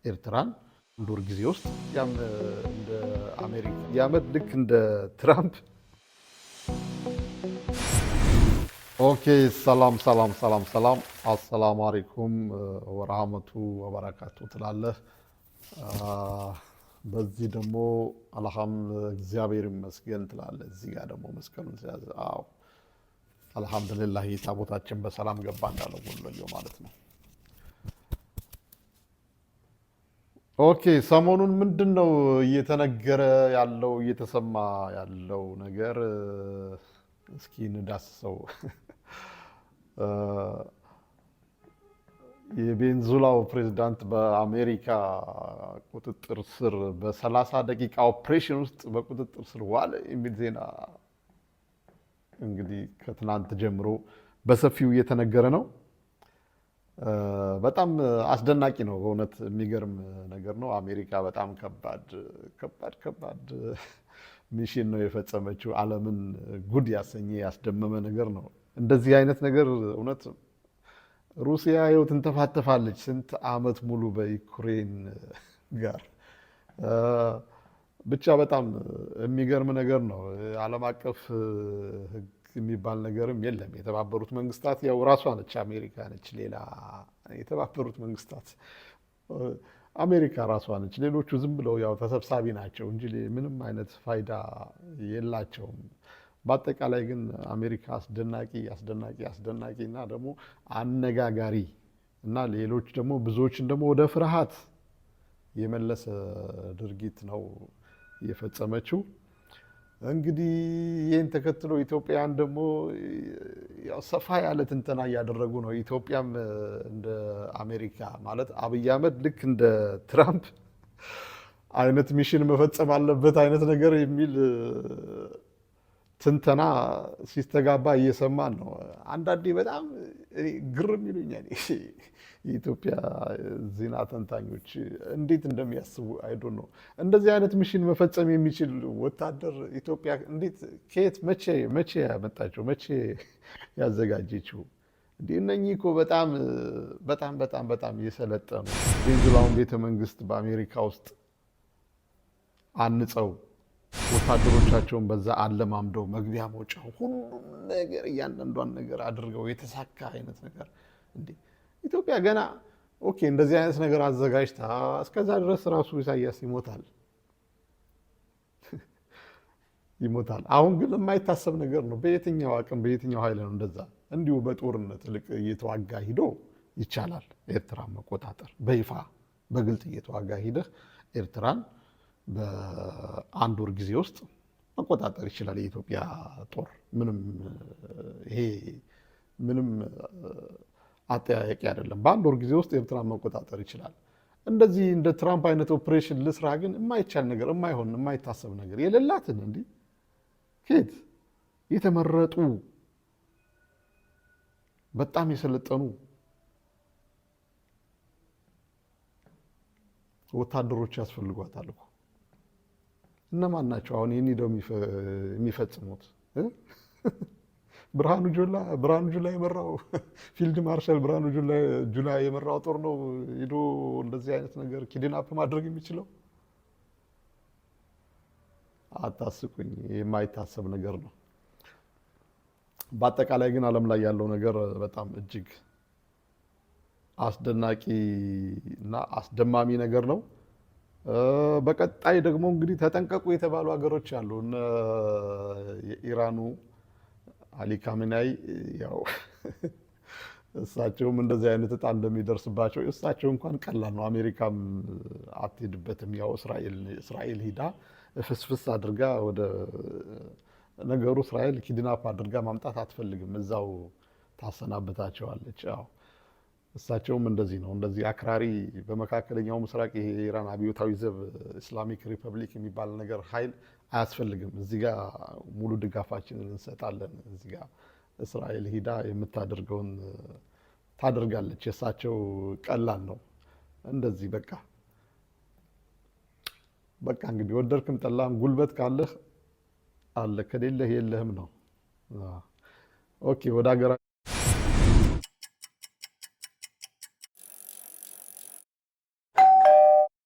ኤርትራን አንድ ወር ጊዜ ውስጥ ያም እንደ አሜሪካ ያመት ልክ እንደ ትራምፕ። ኦኬ ሰላም ሰላም ሰላም ሰላም፣ አሰላሙ አለይኩም ወራህመቱ ወበረካቱ ትላለህ። በዚህ ደግሞ እግዚአብሔር ይመስገን ትላለህ። እዚህ ጋር ደግሞ መስቀሉን ሲያዝ አዎ አልሐምዱሊላህ ታቦታችን በሰላም ገባ እንዳለው ወሎዮ ማለት ነው። ኦኬ ሰሞኑን ምንድን ነው እየተነገረ ያለው እየተሰማ ያለው ነገር? እስኪ እንዳስሰው። የቬንዙዌላው ፕሬዝዳንት በአሜሪካ ቁጥጥር ስር በ30 ደቂቃ ኦፕሬሽን ውስጥ በቁጥጥር ስር ዋለ የሚል ዜና እንግዲህ ከትናንት ጀምሮ በሰፊው እየተነገረ ነው። በጣም አስደናቂ ነው። በእውነት የሚገርም ነገር ነው። አሜሪካ በጣም ከባድ ሚሽን ነው የፈጸመችው። ዓለምን ጉድ ያሰኘ ያስደመመ ነገር ነው። እንደዚህ አይነት ነገር እውነት ሩሲያ ይኸው ትንተፋተፋለች ስንት ዓመት ሙሉ በዩክሬን ጋር። ብቻ በጣም የሚገርም ነገር ነው። ዓለም አቀፍ ሕግ የሚባል ነገርም የለም። የተባበሩት መንግስታት ያው ራሷ ነች፣ አሜሪካ ነች። ሌላ የተባበሩት መንግስታት አሜሪካ ራሷ ነች። ሌሎቹ ዝም ብለው ያው ተሰብሳቢ ናቸው እንጂ ምንም አይነት ፋይዳ የላቸውም። በአጠቃላይ ግን አሜሪካ አስደናቂ እና ደግሞ አነጋጋሪ እና ሌሎች ደግሞ ብዙዎችን ደግሞ ወደ ፍርሃት የመለሰ ድርጊት ነው የፈጸመችው። እንግዲህ ይህን ተከትሎ ኢትዮጵያን ደግሞ ሰፋ ያለ ትንተና እያደረጉ ነው። ኢትዮጵያም እንደ አሜሪካ ማለት አብይ አህመድ ልክ እንደ ትራምፕ አይነት ሚሽን መፈጸም አለበት አይነት ነገር የሚል ትንተና ሲስተጋባ እየሰማን ነው። አንዳንዴ በጣም ግርም ይሉኛል የኢትዮጵያ ዜና ተንታኞች እንዴት እንደሚያስቡ አይዶ ነው። እንደዚህ አይነት ሚሽን መፈጸም የሚችል ወታደር ኢትዮጵያ እንዴት ከየት መቼ ያመጣቸው መቼ ያዘጋጀችው? እንዲህ እነኚህ እኮ በጣም የሰለጠኑ ቬንዙዌላውን ቤተመንግስት በአሜሪካ ውስጥ አንጸው ወታደሮቻቸውን በዛ አለማምደው መግቢያ መውጫ ሁሉም ነገር እያንዳንዷን ነገር አድርገው የተሳካ አይነት ነገር እንዴ! ኢትዮጵያ ገና ኦኬ እንደዚህ አይነት ነገር አዘጋጅታ እስከዛ ድረስ ራሱ ኢሳያስ ይሞታል። አሁን ግን የማይታሰብ ነገር ነው። በየትኛው አቅም በየትኛው ኃይል ነው እንደዛ እንዲሁ በጦርነት ልቅ እየተዋጋ ሂዶ ይቻላል ኤርትራን መቆጣጠር? በይፋ በግልጥ እየተዋጋ ሂደህ ኤርትራን በአንድ ወር ጊዜ ውስጥ መቆጣጠር ይችላል የኢትዮጵያ ጦር። ምንም አጠያያቂ አይደለም። በአንድ ወር ጊዜ ውስጥ ኤርትራን መቆጣጠር ይችላል። እንደዚህ እንደ ትራምፕ አይነት ኦፕሬሽን ልስራ ግን የማይቻል ነገር የማይታሰብ ነገር የሌላትን እንዲህ ከየት የተመረጡ በጣም የሰለጠኑ ወታደሮች ያስፈልጓታል እኮ። እነማን ናቸው አሁን ይህን ሄደው የሚፈጽሙት? ብርሃኑ ጁላ የመራው ፊልድ ማርሻል ብርሃኑ ጁላ የመራው ጦር ነው ሄዶ እንደዚህ አይነት ነገር ኪድናፕ ማድረግ የሚችለው? አታስቁኝ። የማይታሰብ ነገር ነው። በአጠቃላይ ግን ዓለም ላይ ያለው ነገር በጣም እጅግ አስደናቂ እና አስደማሚ ነገር ነው። በቀጣይ ደግሞ እንግዲህ ተጠንቀቁ የተባሉ ሀገሮች አሉ። እነ የኢራኑ አሊ ካሜናይ ያው እሳቸውም እንደዚህ አይነት እጣ እንደሚደርስባቸው እሳቸው እንኳን ቀላል ነው። አሜሪካም አትሄድበትም። ያው እስራኤል ሂዳ ፍስፍስ አድርጋ ወደ ነገሩ እስራኤል ኪድናፕ አድርጋ ማምጣት አትፈልግም። እዛው ታሰናብታቸዋለች። ያው እሳቸውም እንደዚህ ነው። እንደዚህ አክራሪ በመካከለኛው ምስራቅ ይሄ የኢራን አብዮታዊ ዘብ ኢስላሚክ ሪፐብሊክ የሚባል ነገር ኃይል አያስፈልግም። እዚህ ጋር ሙሉ ድጋፋችንን እንሰጣለን። እዚህ ጋር እስራኤል ሂዳ የምታደርገውን ታደርጋለች። የእሳቸው ቀላል ነው። እንደዚህ በቃ እንግዲህ ወደድክም ጠላም ጉልበት ካለህ አለ፣ ከሌለህ የለህም ነው። ኦኬ ወደ ሀገራ